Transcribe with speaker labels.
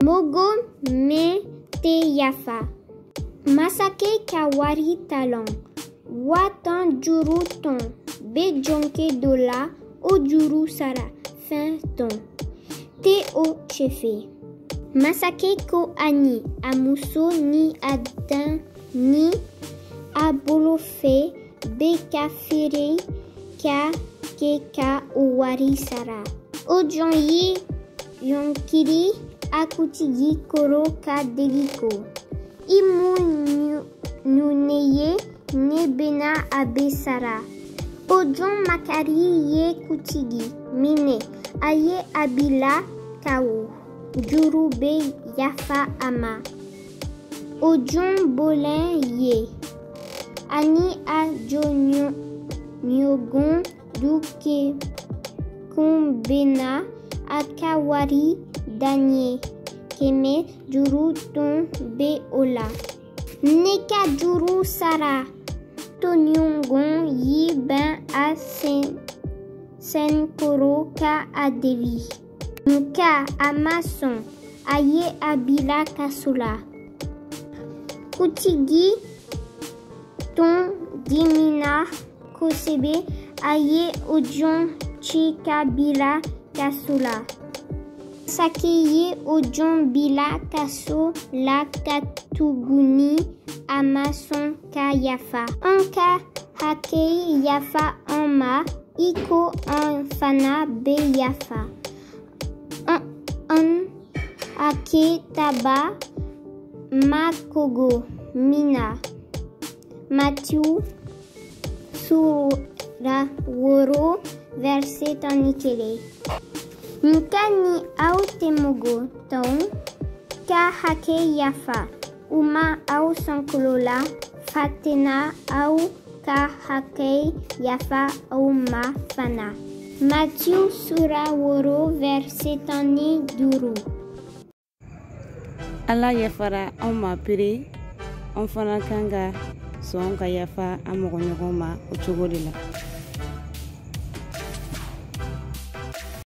Speaker 1: Mogo me te yafa. Masake ka wari talon. Watan juru ton. Be jonke dola. O juru sara. Fin ton. Te o chefe. Masake ko ani. Amuso ni adan ni abolofe. Be kafire ka ke ka o wari sara. O jonyi yonkiri akutigi koro ka deliko. Imu nuneye ne bena abe sara. Ojon makari ye kutigi mine aye abila kawo. Juru be yafa ama. Ojon bolen ye. Ani a jonyo nyogon duke kumbena akawari danye. Keme juru ton be ola. Neka juru sara. Tonyongon yi ben a sen koro ka adevi. Nka amason aye abila kasula. Kutigi ton dimina kosebe aye ojon chika bila kasula. Sakeye ojon bila kaso la katuguni amason ka yafa. Anka hake yafa anma iko an fana be yafa. An ake taba makogo mina. Matthew sura woro verset anikele. Nkani au temogo ton ka hake yafa. Uma au sankolola fatena au ka hake yafa au ma fana. Matthew sura woro verset ani duru.
Speaker 2: Ala yafara an ma pere an fana kan ka sɔn ka yafa an mɔgɔ ɲɔgɔn ma o cogo de la.